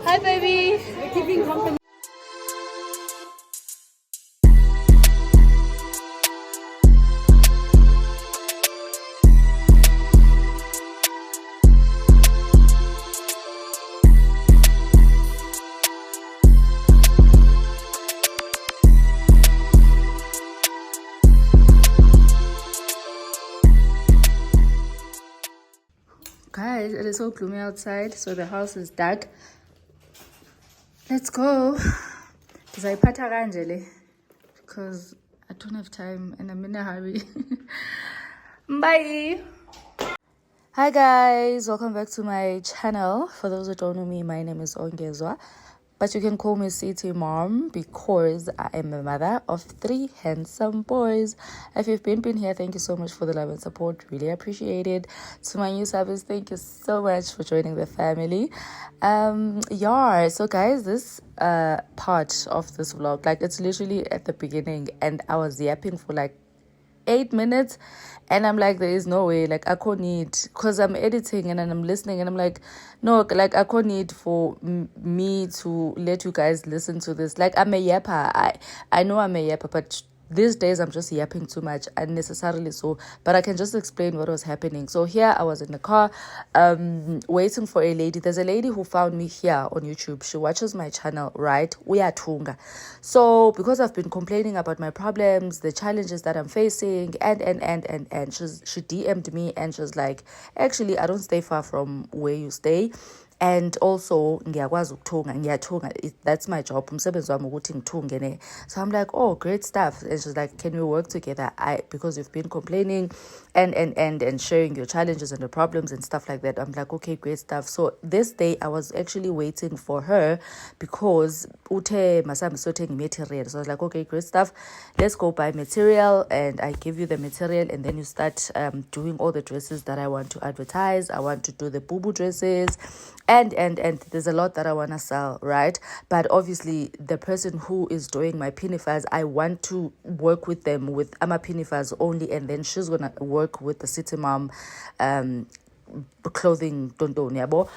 Hi, baby. We're keeping company. Guys, it is so gloomy outside, so the house is dark. Let's go. Ndizayiphatha kanje le because I don't have time and I'm in a hurry. Bye. Hi guys, welcome back to my channel. For those who don't know me, my name is Ongezwa, but you can call me City Mom because I am a mother of 3 handsome boys. If you've been here, thank you so much for the love and support. Really appreciate it. To my new subs, thank you so much for joining the family. So guys, this part of this vlog, like, it's literally at the beginning and I was yapping for like 8 minutes and I'm like, there is no way, like, I can't need, because I'm editing and then I'm listening and I'm like, no, like, I can't need for me to let you guys listen to this. Like, I'm a yapper. I know I'm a yapper, but these days I'm just yapping too much, unnecessarily so, but I can just explain what was happening. So here I was in the car waiting for a lady. There's a lady who found me here on YouTube. She watches my channel, right? Uyathunga. So because I've been complaining about my problems, the challenges that I'm facing, and she DM'd me and she's like, actually, I don't stay far from where you stay. And also ngiyakwazi ukuthunga, ngiyathunga. That's my job. Umsebenzi wami ukuthi ngithunge ne. So I'm like, oh, great stuff. And she's like, can we work together? Because you've been complaining and sharing your challenges and the problems and stuff like that. I'm like, okay, great stuff. So this day I was actually waiting for her because uthe masami sothenga material. So I was like, okay, great stuff. Let's go buy material and I give you the material and then you start doing all the dresses that I want to advertise. I want to do the boo-boo dresses. And there's a lot that I want to sell, right? But obviously the person who is doing my pinifers, I want to work with them with ama pinifers only, and then she's gonna work with the City Mom clothing tonton yabo.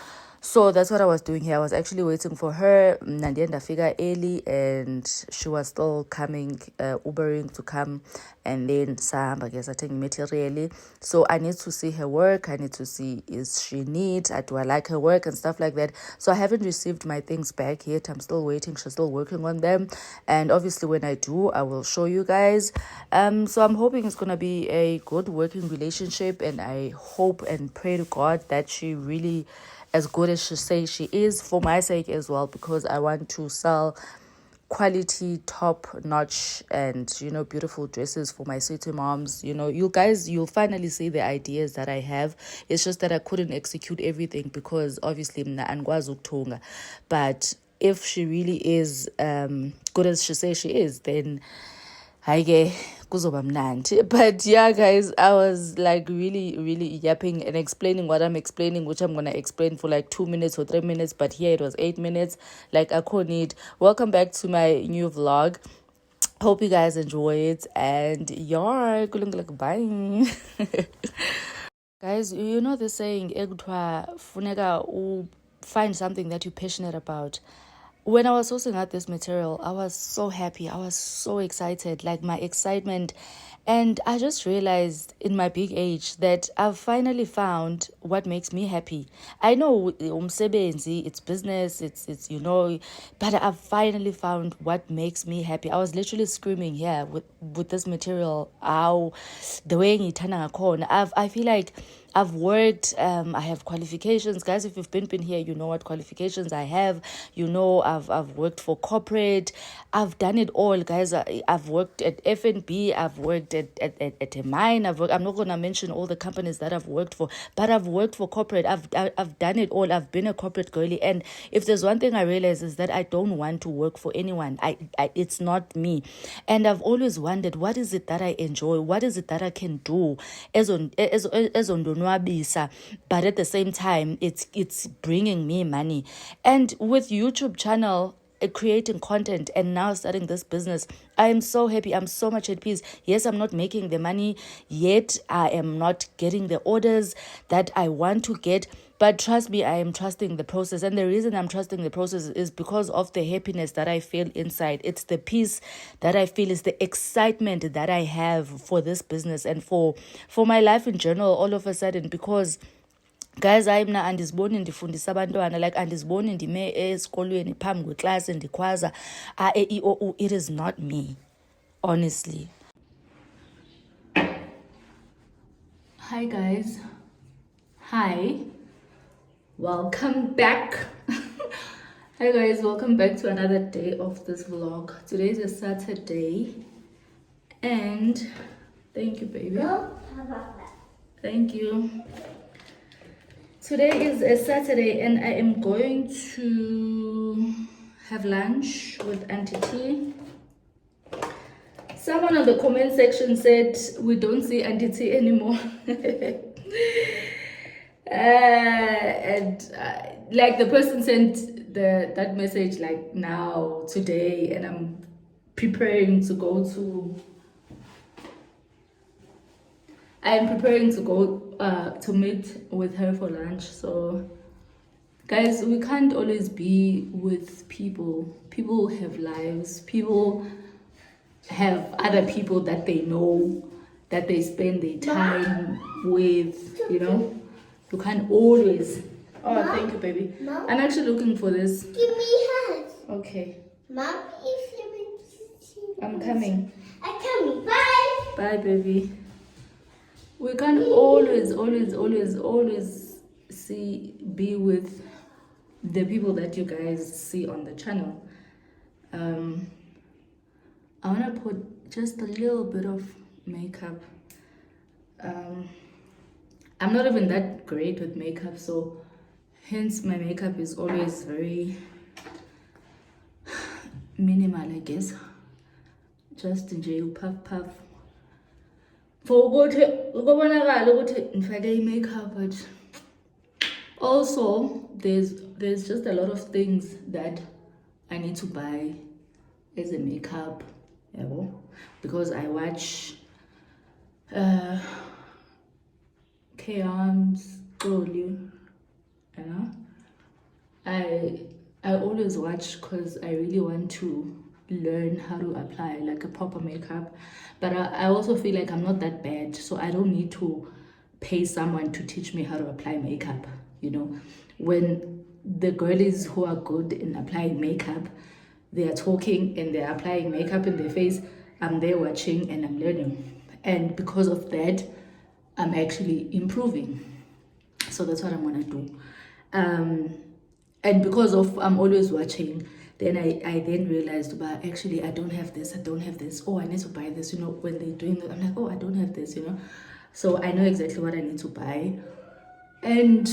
So that's what I was doing here. I was actually waiting for her. Nandienda figure early and she was still coming, Ubering to come, and then I guess I take materially. So I need to see her work. I need to see, is she neat? Do I like her work and stuff like that? So I haven't received my things back yet. I'm still waiting. She's still working on them. And obviously when I do, I will show you guys. So I'm hoping it's going to be a good working relationship, and I hope and pray to God that she really as good as she says she is, for my sake as well, because I want to sell quality, top notch, and beautiful dresses for my City Moms. You'll finally see the ideas that I have. It's just that I couldn't execute everything because obviously mna angikwazi ukuthunga. But if she really is good as she says she is, then hayi kuzoba mnandi. But yeah, guys, I was like really yapping and explaining what I'm explaining, which I'm gonna explain for like 2 minutes or 3 minutes, but here it was 8 minutes. Like, I couldn't need. Welcome back to my new vlog. Hope you guys enjoy it, and yeah, bye. Guys, you know the saying ekuthiwa funeka find something that you're passionate about. When I was sourcing out this material, I was so happy. I was so excited, like my excitement. And I just realized in my big age that I've finally found what makes me happy. I know it's business, it's but I've finally found what makes me happy. I was literally screaming here with this material. How the way I feel like I've worked, I have qualifications. Guys, if you've been here, you know what qualifications I have. I've worked for corporate. I've done it all, guys. I've worked at F&B. I've worked at a mine. I'm not going to mention all the companies that I've worked for, but I've worked for corporate. I've done it all. I've been a corporate girly. And if there's one thing I realize is that I don't want to work for anyone. It's not me. And I've always wondered, what is it that I enjoy? What is it that I can do as on but at the same time it's bringing me money. And with YouTube channel, creating content and now starting this business, I am so happy. I'm so much at peace. Yes, I'm not making the money yet. I am not getting the orders that I want to get, But trust me, I am trusting the process. And the reason I'm trusting the process is because of the happiness that I feel inside. It's the peace that I feel, it's the excitement that I have for this business and for my life in general all of a sudden. Because guys, I'm na andiziboni ndifundisa abantwana, like andiziboni ndime esikolweni phambi kweclass ndikhwaza a e I o u. It is not me, honestly. Hi guys. Hi. Welcome back. Hi guys, welcome back to another day of this vlog. Today is a Saturday and thank you, baby. Thank you. Today is a Saturday and I am going to have lunch with Auntie T. Someone on the comment section said we don't see Auntie T anymore. Like the person sent that message like now, today, and I'm preparing to go to meet with her for lunch. So guys, we can't always be with people. People have lives. People have other people that they know, that they spend their time with, you know. You can't always. Oh, Mom? Thank you, baby. Mom? I'm actually looking for this. Give me hands. Okay. Mom, I'm coming. I'm coming. Bye. Bye, baby. We can't always be with the people that you guys see on the channel. I want to put just a little bit of makeup. I'm not even that great with makeup, so hence my makeup is always very minimal, I guess. Just enjoy puff. For makeup, but also there's just a lot of things that I need to buy as a makeup, because I watch K-Arms, you know. I always watch because I really want to learn how to apply like a proper makeup, but I also feel like I'm not that bad, so I don't need to pay someone to teach me how to apply makeup, you know. When the girlies who are good in applying makeup, they are talking and they're applying makeup in their face, I'm there watching and I'm learning, and because of that I'm actually improving. So that's what I'm gonna do. And because of I'm always watching, then I then realized, but actually I don't have this. Oh, I need to buy this, you know. When they're doing that, I'm like, oh, I don't have this, you know. So I know exactly what I need to buy. And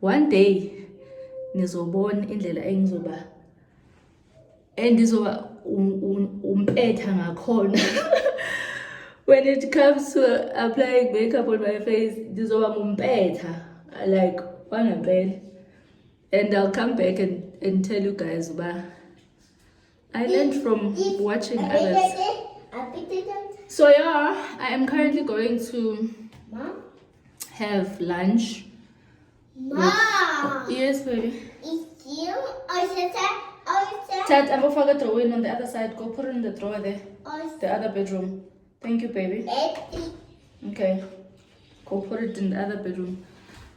one day nizobona indlela engizoba endizoba umpetha ngakhona. When it comes to applying makeup on my face, ngizoba umpetha, like one bed. And I'll come back and tell you guys about I learned from watching others. So yeah, I am currently going to have lunch. Mom! Yes, baby. It's you? Tat, I'm going to forget to throw in on the other side. Go put it in the drawer there. The other bedroom. Thank you, baby. Okay. Go put it in the other bedroom.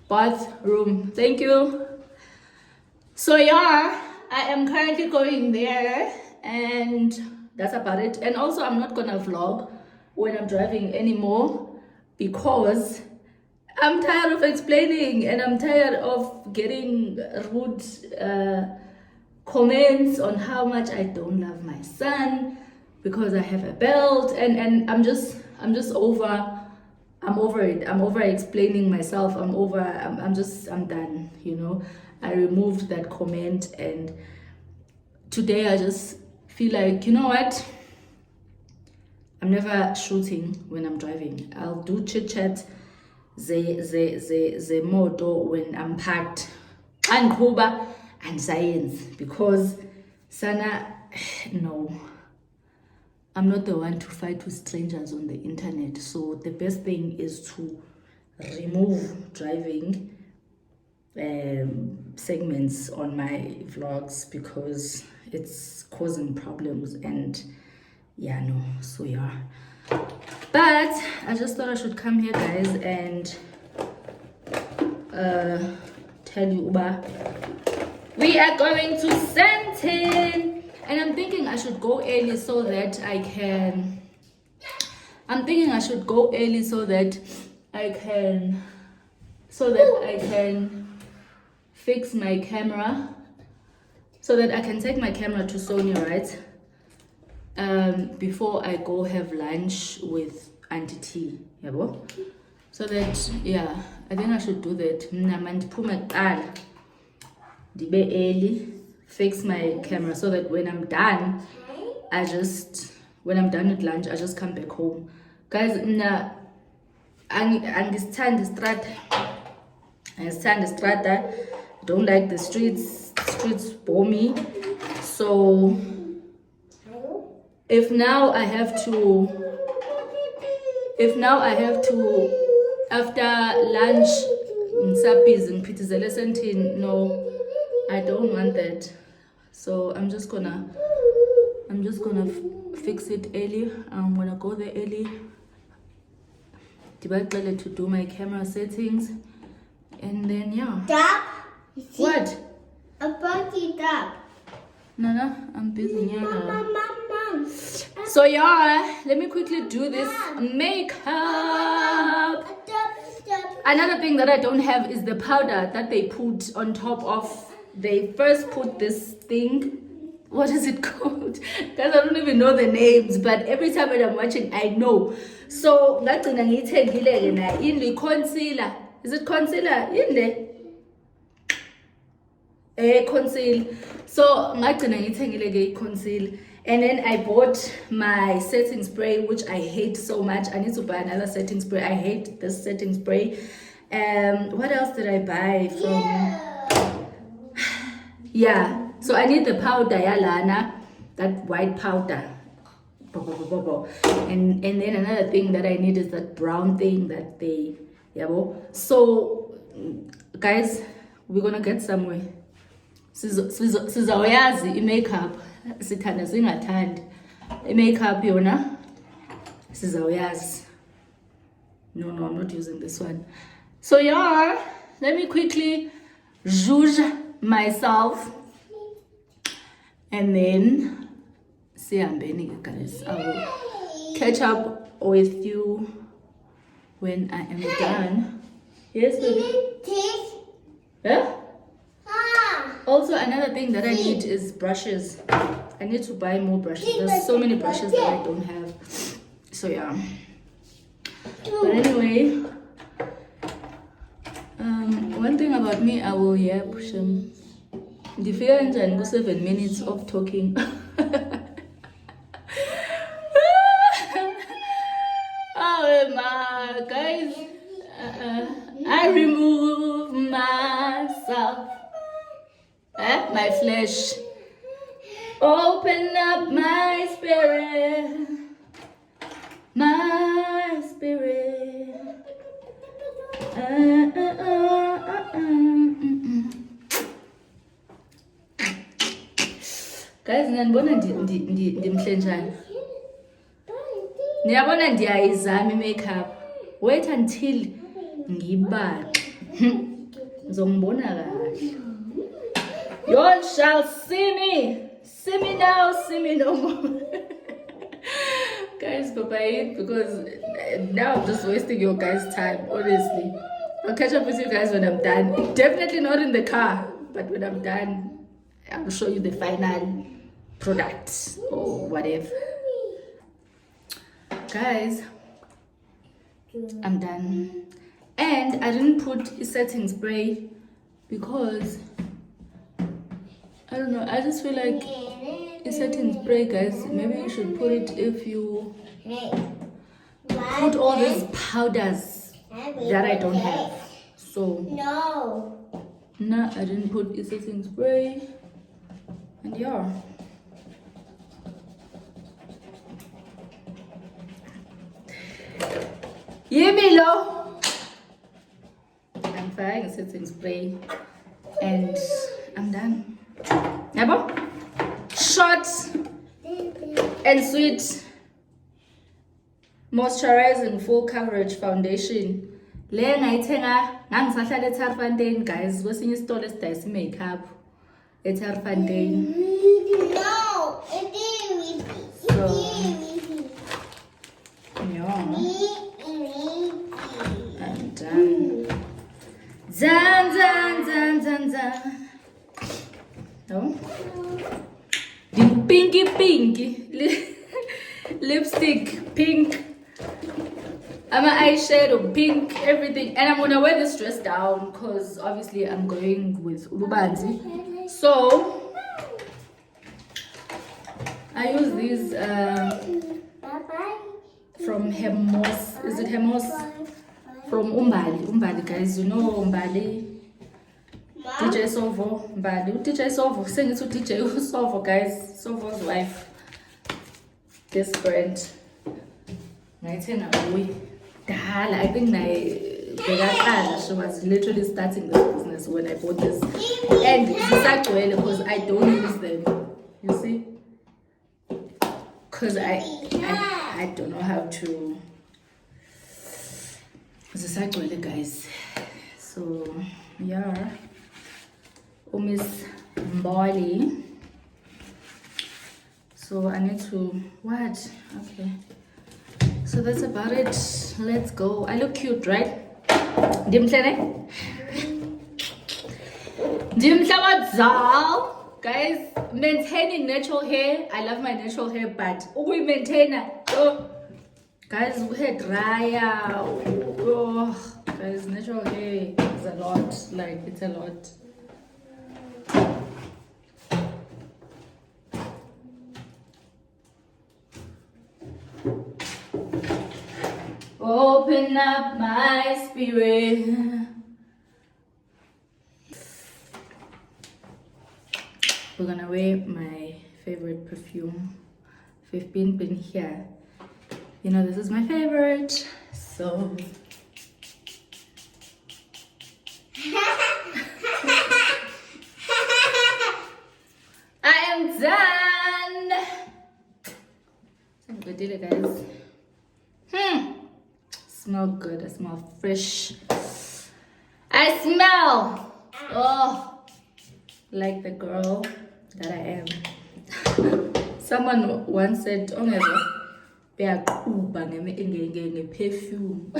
Bathroom. Thank you. So yeah, I am currently going there and that's about it. And also I'm not gonna vlog when I'm driving anymore because I'm tired of explaining and I'm tired of getting rude comments on how much I don't love my son because I have a belt, and I'm just over it. I'm over explaining myself. I'm done, you know. I removed that comment, and today I just feel like, you know what, I'm never shooting when I'm driving. I'll do chit chat the moto when I'm packed and kuba and science, because sana no, I'm not the one to fight with strangers on the internet. So the best thing is to remove driving segments on my vlogs because it's causing problems, and yeah, no, so yeah. But I just thought I should come here, guys, and tell you about we are going to Sandton, and I'm thinking I should go early so that I can fix my camera, so that I can take my camera to Sonia, right? Before I go have lunch with Auntie T, yabo? So that, yeah, I think I should do that. Dibe early, fix my camera so that when I'm done, when I'm done with lunch, I just come back home. Guys, angistandi strata. Don't like the streets bore me. So if now I have to after lunch no, I don't want that. So I'm just gonna fix it early. I'm gonna go there early to do my camera settings, and then yeah. Dad, What? about the dad. Nana, I'm busy. Yeah. Mom. So yeah, let me quickly do this makeup. Another thing that I don't have is the powder that they put on top of. They first put this thing. What is it called? Guys, I don't even know the names, but every time when I'm watching, I know. So in the concealer. Is it concealer? In there? Conceal. So conceal. And then I bought my setting spray, which I hate so much. I need to buy another setting spray. I hate this setting spray. What else did I buy from? Yeah. So I need the powder, Lana, that white powder. And then another thing that I need is that brown thing that they, so guys, we're gonna get somewhere. Sizawayazi makeup. Sithanda singathandi. Makeup yona sizawayazi. No, I'm not using this one. So yeah, let me quickly zhuzh myself, and then guys, I will catch up with you when I am done. Yes, baby. Yeah? Also, another thing that I need is brushes. I need to buy more brushes. There's so many brushes that I don't have. So yeah. But anyway, one thing about me, I will push him. The fear and 7 minutes of talking. Oh my guys, I remove myself, my flesh, open up my spirit, Guys, niyabona ndimhle njani? Niyabona ndiyayizama makeup. Wait until ngibaqe. Ngizongibona kahle. You all shall see me. See me now, see me no more. Guys, bye-bye, because now I'm just wasting your guys' time, honestly. I'll catch up with you guys when I'm done. Definitely not in the car, but when I'm done, I'll show you the final product or whatever. Guys, I'm done. And I didn't put a setting spray because I don't know, I just feel like a setting spray, guys, maybe you should put it if you put all these powders that I don't have. So no, I didn't put a setting spray. And yeah, Yimilo, I'm buying a setting spray. And I'm done. Yabo? Short and sweet moisturizing full coverage foundation. Le ngayithenga ngangisahlala eTarfantain guys, kwesinye isitolo esidayisa makeup eTarfantain. No, it is. So, yeah. I'm done. Done. No? The pinky lipstick pink. I'm an eyeshadow pink, everything. And I'm gonna wear this dress down because obviously I'm going with Ulubanzi. So I use these from Hemos. Is it Hemos? From Umbali guys, you know Umbali. DJ Sovo, Umbali. DJ Sovo, sing it to DJ Sovo guys. Sovo's wife. This brand. I think she was literally starting this business when I bought this. And because I don't use them. You see? Because I don't know how to. Guys. So yeah. Miss Mbali. So I need to what? Okay. So that's about it. Let's go. I look cute, right? Dimtlene? Guys, maintaining natural hair. I love my natural hair, but we maintain it. Oh, guys, we hair dry. Oh, guys, natural hair is a lot. Like, it's a lot. Open up my spirit. We're gonna wear my favorite perfume. If you've been here, you know this is my favorite. So I am done. So did it, guys. Smell good. I smell fresh. I smell like the girl that I am. Someone once said, "Oh my God, we are perfume."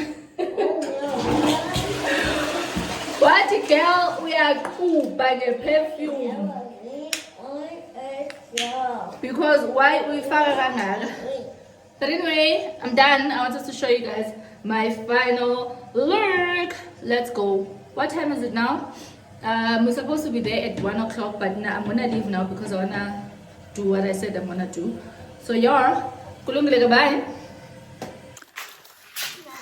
What girl? We are cool by the perfume. Because why we found. But anyway, I'm done. I wanted to show you guys my final look. Let's go. What time is it now? We're supposed to be there at 1 o'clock, but now I'm gonna leave now because I wanna do what I said I'm gonna do. So y'all, bye.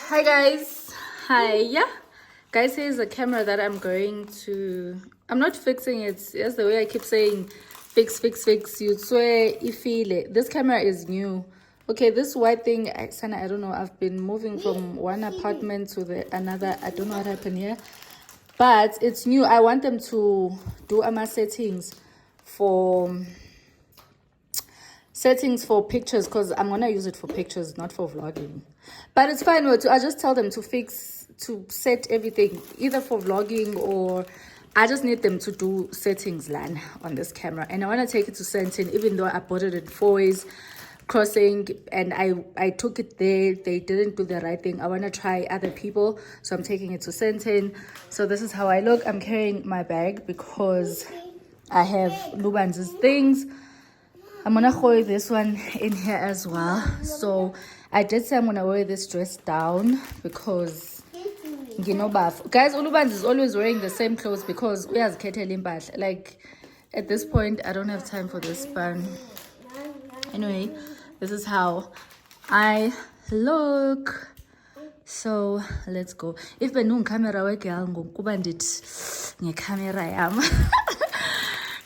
Hi guys. Hi. Yeah. Guys, here's the camera that I'm going to. I'm not fixing it. That's the way I keep saying fix. You swear you feel it. This camera is new. Okay, this white thing, Sana, I don't know. I've been moving from one apartment to another. I don't know what happened here. But it's new. I want them to do my settings for pictures because I'm going to use it for pictures, not for vlogging. But it's fine. I just tell them to set everything, either for vlogging or I just need them to do settings on this camera. And I want to take it to Sandton, even though I bought it in 4 ways. Crossing and I took it there. They didn't do the right thing. I want to try other people, so I'm taking it to Sandton. So this is how I look. I'm carrying my bag because I have Luban's things. I'm gonna wear this one in here as well. So I did say I'm gonna wear this dress down because you know, guys, Ulubanz is always wearing the same clothes because we has impahla. Like at this point I don't have time for this, but anyway, this is how I look. So let's go. If benung camera work ngokuba ndithi camera yam.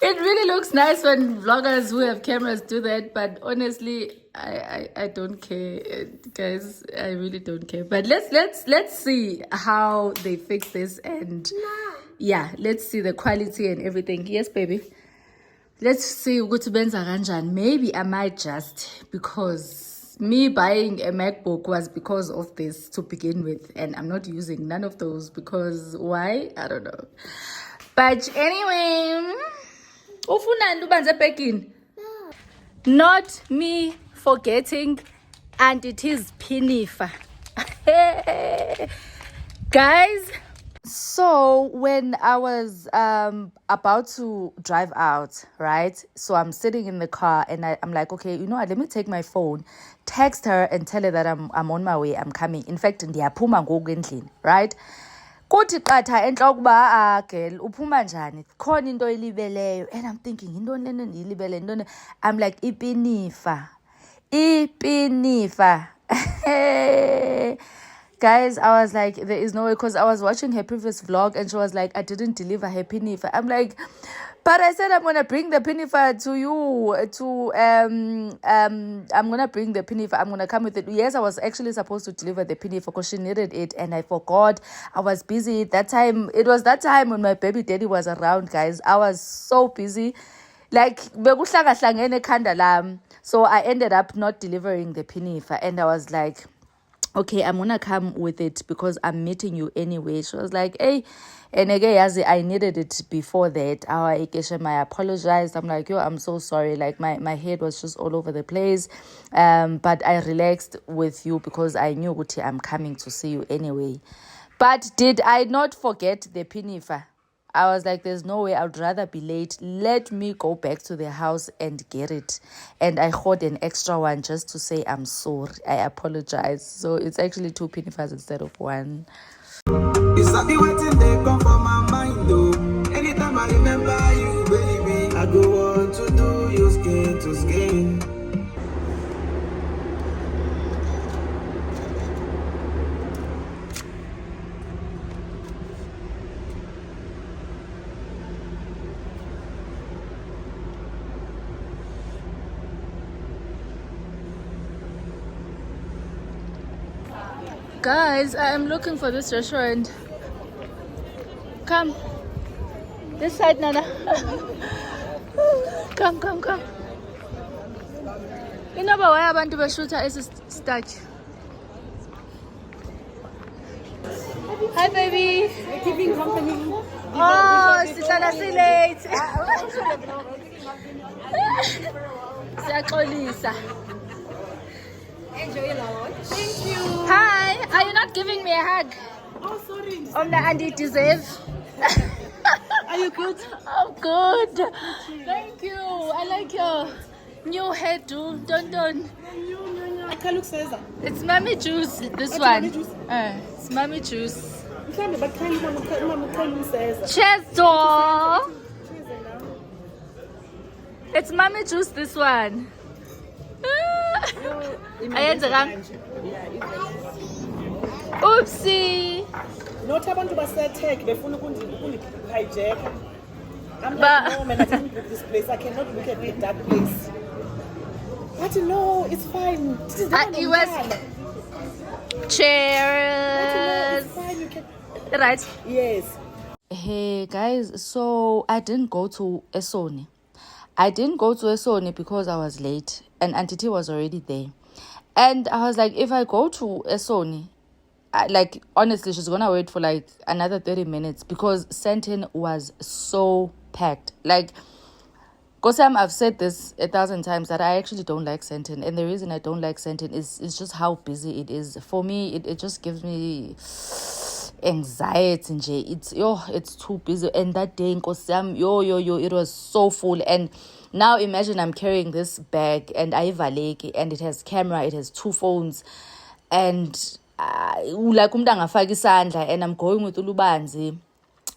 It really looks nice when vloggers who have cameras do that, but honestly I don't care, guys. I really don't care. But let's see how they fix this and yeah, let's see the quality and everything. Yes, baby. Let's see ukuthi benza kanjani. Maybe I might just, because me buying a MacBook was because of this to begin with, and I'm not using none of those because why? I don't know. But anyway, ufunani ubanze begging? Not me forgetting, and it is Pinifa. Guys, so when I was about to drive out, right? So I'm sitting in the car and I'm like, okay, you know what? Let me take my phone, text her and tell her that I'm on my way, I'm coming. In fact, ndiyaphuma ngoku endlini, right? Kuthi qatha entloko uba girl uphuma njani? Khona into oyilibeleyo. And I'm thinking, intoni lena ndiyilibele ntoni? I'm like, ipinifa. Guys, I was like, there is no way, because I was watching her previous vlog and she was like, I didn't deliver her pinifa. I'm like, but I said I'm gonna bring the pinifa to you. I'm gonna bring the pinifa. I'm gonna come with it. Yes, I was actually supposed to deliver the pinifa because she needed it, and I forgot. I was busy that time. It was that time when my baby daddy was around, guys. I was so busy, like bekuhlanga-hlangene ekhanda lam. So I ended up not delivering the pinifa, and I was like, okay, I'm gonna come with it because I'm meeting you anyway. She was like, hey, and again, I needed it before that. I apologized. I'm like, yo, I'm so sorry. Like my head was just all over the place. But I relaxed with you because I knew Uti, I'm coming to see you anyway. But did I not forget the pinifa? I was like, there's no way, I'd rather be late. Let me go back to the house and get it. And I got an extra one just to say I'm sorry. I apologize. So it's actually 2 pinifas instead of 1. It's not the waiting they come from my mind though. Anytime I remember you, baby, I go on to do you skin to skin. Guys, I am looking for this restaurant. Come. This side, Nana. Come. You know about why abantu bashuta is starch. Hi, baby. We're keeping company. Oh, sihlala si-late. Siyaxolisa. Enjoy your lunch. Thank you. Hi, are you not giving me a hug? Oh, sorry. And you deserve. Are you good? I'm good. Thank you. I like your new hairdo. Don. I can't look Caesar. It's mommy juice, this It's one. mommy juice? It's mommy juice. But can you Caesar? Cheers, doll. It's mommy juice, this one. Ayenzekanga. Oopsie. Not abantu basetech befuna hijack. I'm But- like, no man, I didn't book this place. I cannot look at that place. But no, it's fine. This is the one It I'm was- done. Cheers. It's fine, you can. Right. Yes. Hey guys, so I didn't go to Esoni. Because I was late and Auntie T was already there. And I was like, if I go to Esoni, honestly, she's gonna wait for like another 30 minutes because Sandton was so packed. Like, Kosam, I've said this 1,000 times that I actually don't like Sandton. And the reason I don't like Sandton is just how busy it is. For me, it just gives me anxiety nje. It's too busy. And that day in Kosam, it was so full. And now imagine I'm carrying this bag and ayivaleki and it has camera, it has 2 phones. And like umuntu angafaka isandla and I'm going with Ulubanzi.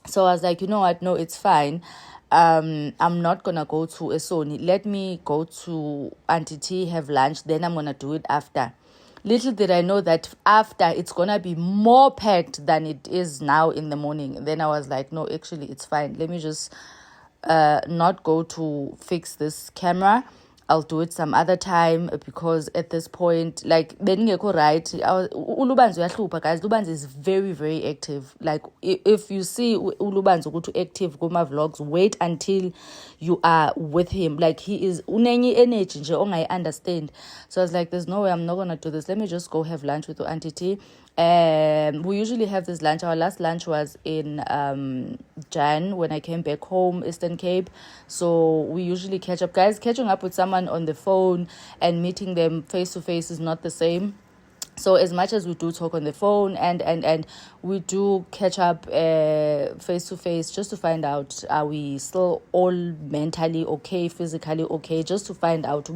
So I was like, you know what? No, it's fine. I'm not gonna go to Esoni. Let me go to Auntie T, have lunch, then I'm gonna do it after. Little did I know that after it's gonna be more packed than it is now in the morning. Then I was like, no, actually it's fine. Let me just not go to fix this camera I'll do it some other time, because at this point, like, beningekho right. Ulubanzi uyahlupha, guys. Ulubanzi is very, very active. Like, if you see Ulubanzi ukuthi active kuma vlogs, wait until you are with him. Like, he is unenye energy nje ongayi understand. So I was like, there's no way I'm not gonna do this. Let me just go have lunch with Auntie T. We usually have this lunch. Our last lunch was in Jan when I came back home, Eastern Cape. So we usually catch up. Guys, catching up with someone on the phone and meeting them face to face is not the same. So as much as we do talk on the phone and we do catch up face to face, just to find out, are we still all mentally okay, physically okay, just to find out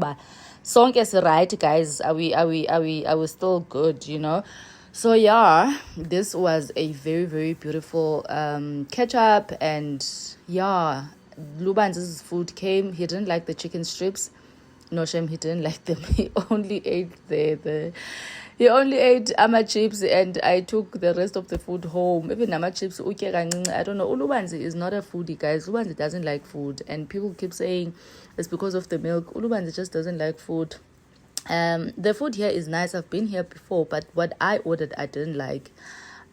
sonke is right, guys, are we still good, you know? So yeah, this was a very, very beautiful catch up. And yeah, Luban's food came. He didn't like the chicken strips. No shame, he didn't like them. He only ate he only ate ama chips, and I took the rest of the food home. Even ama chips, I don't know. Ulubanzi is not a foodie, guys. Ulubanzi doesn't like food, and people keep saying it's because of the milk. Ulubanzi just doesn't like food. The food here is nice. I've been here before, but what I ordered I didn't like.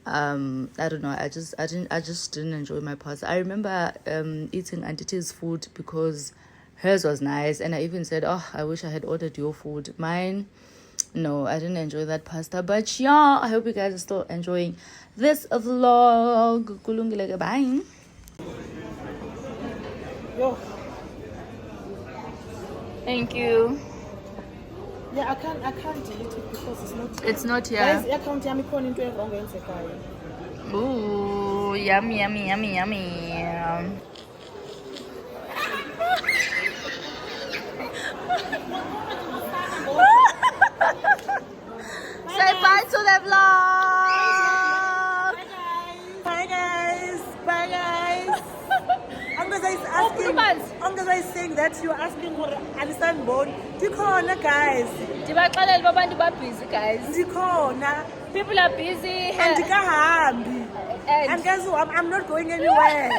I don't know, I just didn't enjoy my pasta. I remember eating Auntie T's food because hers was nice, and I even said, oh, I wish I had ordered your food. Mine, no, I didn't enjoy that pasta. But yeah, I hope you guys are still enjoying this vlog. Kulungile, bye. Yo. Thank you. Yeah, I can't delete it because It's not here. Guys, account yami khona into wrong yenzekhaya. Ooh, yummy. Say bye to the vlog. Bye guys. Angaza is asking. Angaza is saying that you are asking for Alisan Bone. Dikhona guys. Ndibaxelele abantu ba busy, guys. Dikhona. People are busy. Andikahambi. And guys, I'm not going anywhere.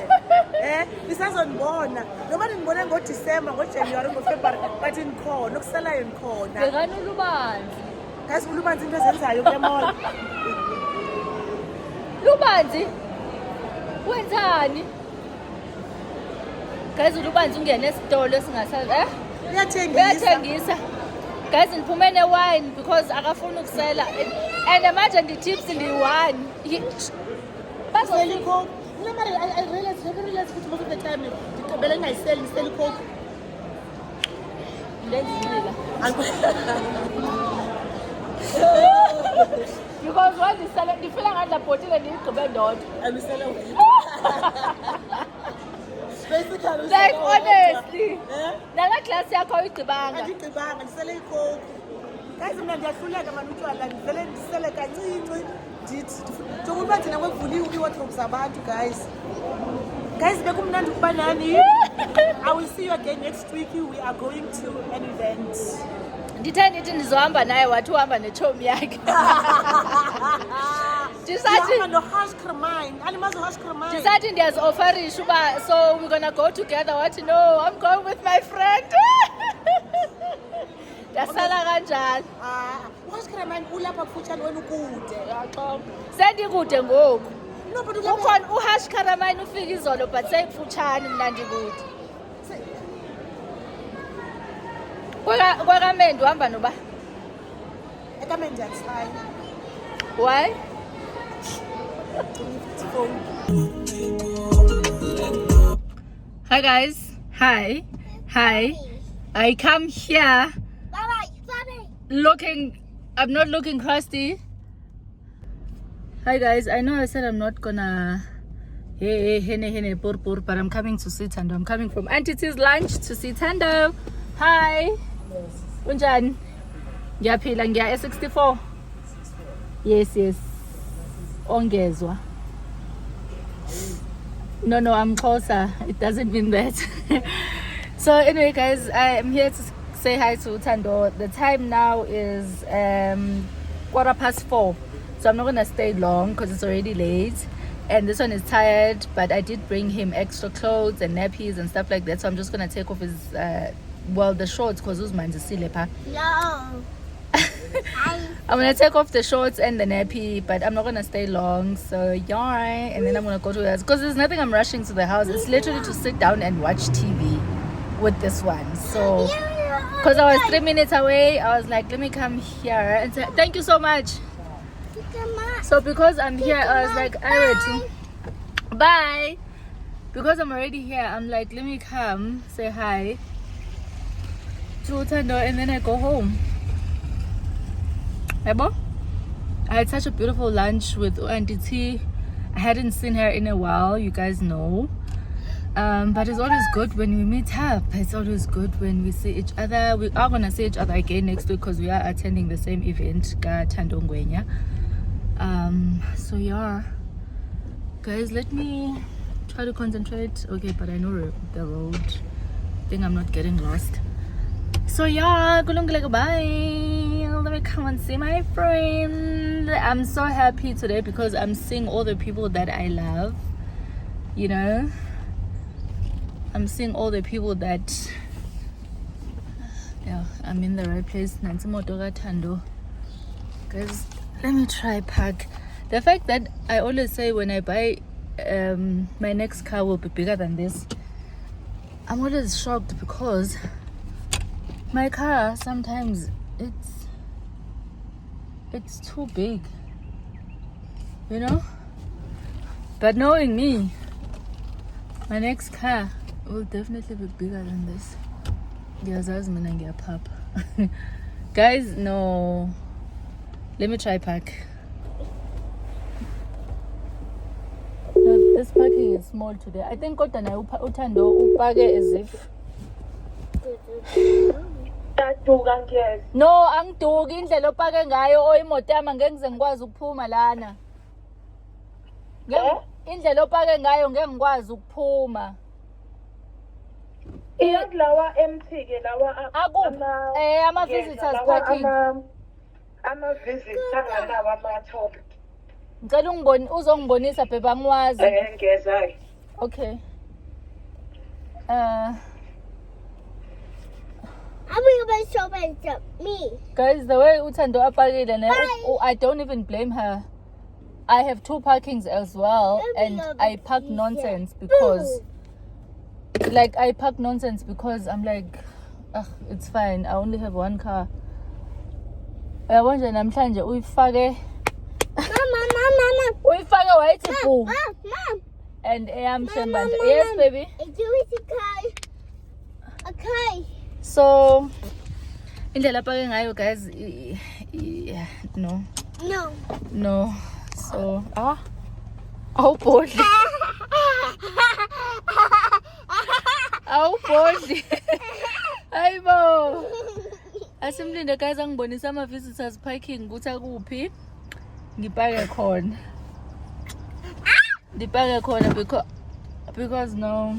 Nisazonibona. Nobody ngibona ngoDecember, ngoJanuary, ngoFebruary, but inkhona okusalayo inkhona. Bekani Lubanzi. Guys, Lubanzi into ezenzayo kule mall. Lubanzi. Wenzani? Guys, Lubanzi ungene esitolo singasazi, uyathengisa. Guys, ndiphume ne-wine because akafuni ukusela, and manje ndi-tips ndi-1. I realize ukuthi most of the time ngicebele ngayiseli ngisela icoke. Because when ndifila ngathi labhotile ndiyigqibe ndodwa. Amisele wena. Basically, like honestly, nala class yakho uyigqibanga. Andiyigqibanga, ndisele icoke. Guys, mina ndiyahluleka manje utshwala, ndisele kancinci. Njengoba thina kwevuliwe iwardrobe zabantu, guys. Guys, bekumnandi ukuba nani. I will see you again next week. We are going to an event. Ndithe ndithi ndizohamba naye wathi uhamba nechomi yakhe. Ndisathi ndiyazi-offerisha uba so we're gonna go together. Wathi no, I'm going with my friend. Ndasala kanjalo. UHashkaraman ulapha kufutshane wena ukude. Sendikude ngoku. Ukhona uHashkaraman ufika izolo but sekufutshane mna ndikude. KwaKamendu uhamba noba? EKamendu ndiyathaya. Why? Hi guys. Hi. I come here I'm not looking crusty. Hi guys, I know I said I'm not gonna hene pur, but I'm coming to see Tando. I'm coming from Auntie T's lunch to see Tando. Hi. Unjani? Ngiyaphila, ngiya e64. Yes. Ongezwa. No, I'm closer. It doesn't mean that. So anyway guys, I am here to say hi to Tando. The time now is 4:15, so I'm not gonna stay long because it's already late, and this one is tired, but I did bring him extra clothes and nappies and stuff like that, so I'm just gonna take off his well, the shorts, because those man's a No. I'm gonna take off the shorts and the nappy, but I'm not gonna stay long. So yeah, and then I'm gonna go to the house because there's nothing I'm rushing to the house. It's literally to sit down and watch TV with this one. So because I was 3 minutes away, I was like, let me come here and say thank you so much. So because I'm here, I was like, alright, bye. Because I'm already here, I'm like, let me come say hi to Utando and then I go home. Ebo? I had such a beautiful lunch with Auntie T. I hadn't seen her in a while, you guys know. But it's always good when we meet up. It's always good when we see each other. We are gonna see each other again next week because we are attending the same event, Thando Ngwenya. So yeah, guys, let me try to concentrate. Okay, but I know the road. I think I'm not getting lost. So yeah, bye. Let me come and see my friend. I'm so happy today because I'm seeing all the people that I love. You know, I'm seeing all the people that, yeah, I'm in the right place. Guys, let me try park. The fact that I always say when I buy my next car will be bigger than this, I'm always shocked because my car sometimes it's too big, you know. But knowing me, my next car will definitely be bigger than this. Guys, no. Let me try park. No, this parking is small today. I think Utando upake as if. No, angituki indlela opake ngayo oyimoto yami angeke ngize ngikwazi ukuphuma lana. Indlela opake ngayo ngeke ngikwazi ukuphuma. Iyakulawa empty ke lawa ama visitors parking. Ama visitors angalawa ama-top. Ngicela uzongibonisa bebe angwazi. Ngiyeza. Okay. How are you going to show me? Guys, the way Utando apakile, I don't even blame her. I have 2 parkings as well, and I park nonsense because, I'm like, it's fine. I only have 1 car. Namhlanje uyifake. Mama. Uyifake wayithi boo. Mom. And Shembanda. Yes, baby. Okay. So, indlela apake ngayo, guys, no. So, oh boy. Oh boy. Ayibo. Asimlinde guys angibonisa ama visitors parking ukuthi akuphi. Ngipake khona. Ngipake khona because no.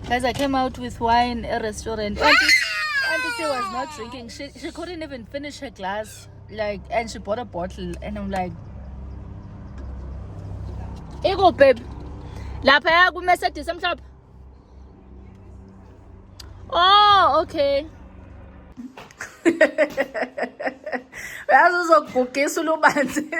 Guys, I came out with wine at a restaurant. Auntie C was not drinking. She couldn't even finish her glass. And she bought a bottle. And I'm like, Ego, babe. Lapha kuMercedes amhlophe. Oh, okay. Uyazokugugisa ulubanzi.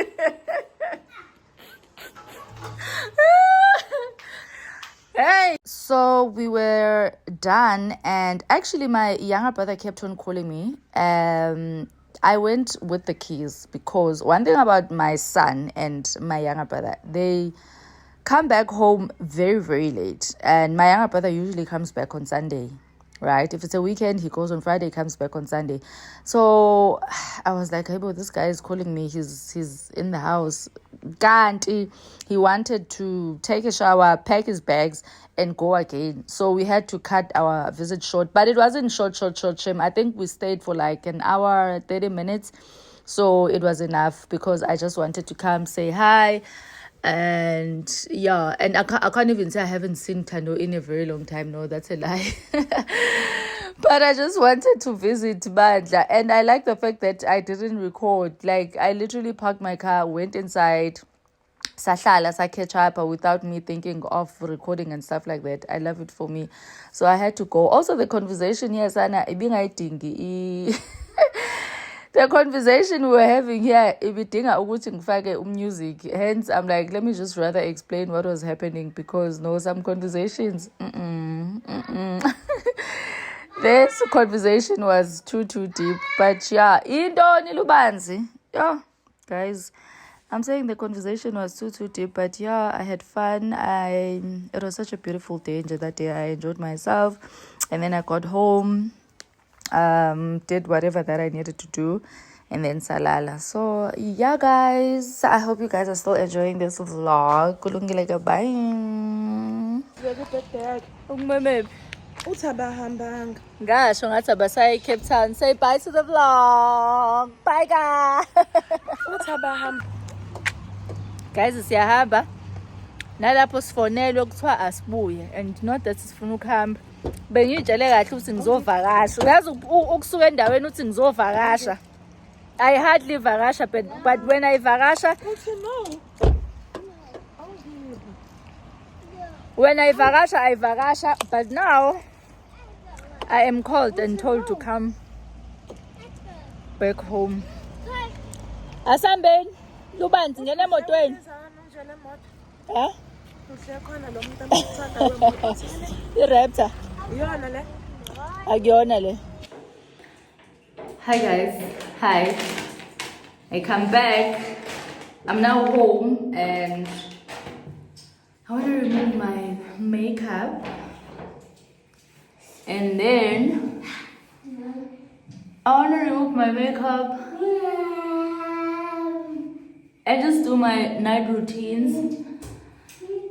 Hey, so we were done, and actually my younger brother kept on calling me. I went with the keys because one thing about my son and my younger brother, they come back home very, very late. And my younger brother usually comes back on Sunday, right? If it's a weekend, he goes on Friday, comes back on Sunday. So I was like, hey, bro, this guy is calling me. He's in the house. Ganti, he wanted to take a shower, pack his bags, and go again. So we had to cut our visit short. But it wasn't short, Shem. I think we stayed for like an hour, 30 minutes. So it was enough because I just wanted to come say hi. And yeah, and I can't even say I haven't seen Thando in a very long time. No, that's a lie. But I just wanted to visit Bandla. And I like the fact that I didn't record. Like, I literally parked my car, went inside, sahlala sa catch up without me thinking of recording and stuff like that. I love it for me. So I had to go. Also the conversation here sana ibingayidingi the conversation we were having here ibidinga ukuthi ngifake music. Hence I'm like, let me just rather explain what was happening, because no, some conversations this conversation was too deep. But yeah, indoni lubanzi. Yeah, guys, I'm saying the conversation was too deep, but yeah, I had fun. It was such a beautiful day that day. I enjoyed myself, and then I got home, did whatever that I needed to do, and then salala. So yeah, guys, I hope you guys are still enjoying this vlog. Kulungile, bye. Uthabahambanga. Ngasho ngathi abasaya eCape Town. Say bye to the vlog. Bye, guys. Uthabahamba. Guys, siyahamba nalapho sifonelwe kuthiwa asibuye, and not that sifuna ukuhamba. Bengitshele kahle ukuthi ngizovakasha. Uyazi ukusuka endaweni uthi ngizovakasha. I hardly vakasha, but when I vakasha, when I vakasha, but now I am called and told to come back home. Asambeni lubanzi ngene emotweni. Eh? I-Raptor. Akuyona le. Hi guys. Hi. I come back. I'm now home and I want to remove my makeup. And then I want to remove my makeup and just do my night routines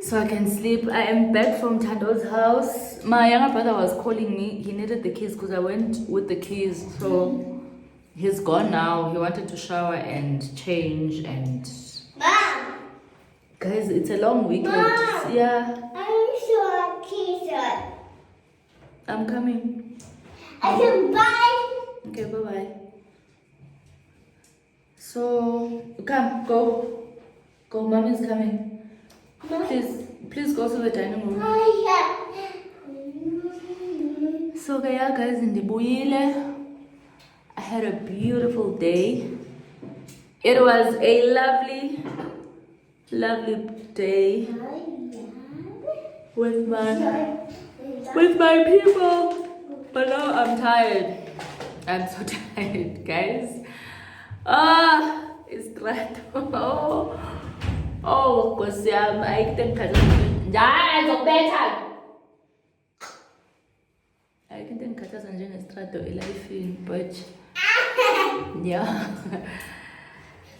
so I can sleep. I am back from Tando's house. My younger brother was calling me. He needed the keys because I went with the keys. So he's gone now. He wanted to shower and change and... Mom! Guys, it's a long weekend. Mom! Yeah, I'm sure Keisha. I'm coming. I can buy. Okay, bye-bye. So, come, go. Go, mommy's coming. Please go to the dining room. Oh, yeah. So, yeah, guys, in the Buile, I had a beautiful day. It was a lovely day with my people. But now I'm tired. I'm so tired, guys. It's trato. Oh, because I think I can think Kata Sanjay is trato elifin, but yeah.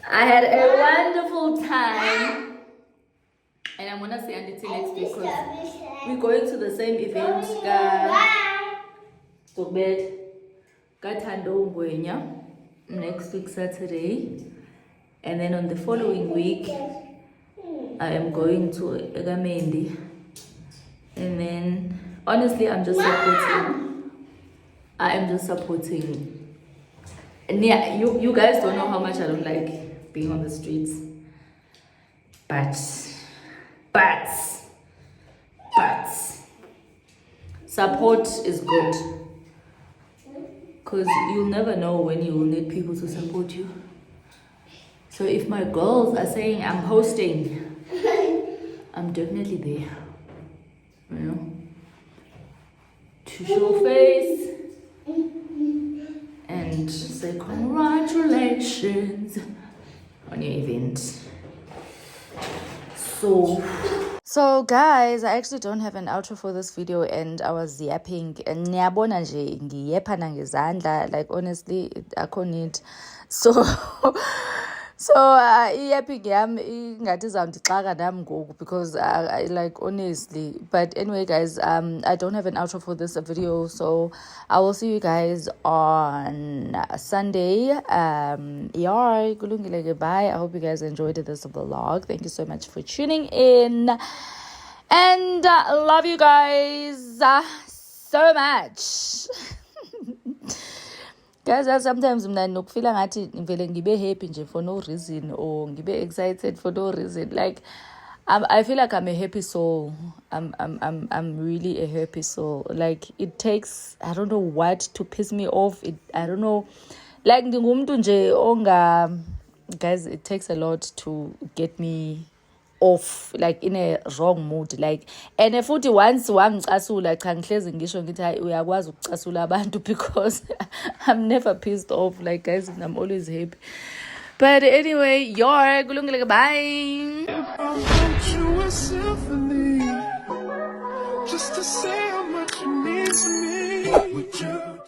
I had a wonderful time. And I'm gonna say until next week because we're going to the same event. So bed. Kathando Ngwenya next week Saturday. And then on the following week I am going to Egamendi. And then honestly I'm just supporting. And yeah, you guys don't know how much I don't like being on the streets. But support is good. Because you'll never know when you will need people to support you. So if my girls are saying I'm hosting, I'm definitely there. You know? To show face and say congratulations on your event. So guys, I actually don't have an outro for this video and I was yapping and niyabona nje ngiyepha nangezandla, like honestly I couldn't need. So yapping yami ingathi izawundixaka nami ngoku because I like honestly. But anyway guys, I don't have an outro for this video, so I will see you guys on Sunday. Yeah, kulungile, goodbye. I hope you guys enjoyed this vlog. Thank you so much for tuning in and love you guys so much. guys, sometimes mna nokufila ngathi ngivele ngibe happy nje for no reason or ngibe excited for no reason. Like I feel like I'm a happy soul. I'm really a happy soul. Like it takes, I don't know what to piss me off. I don't know. Like ngingumuntu nje onga, guys, it takes a lot to get me off, like in a wrong mood. Like, and futhi once wangicasula cha ngihlezi ngisho ngithi hayi uyakwazi ukucasula abantu because I'm never pissed off. Like guys, I'm always happy. But anyway, your kulungile, bye. If I wrote you a symphony, just to say how much you mean to me, would you?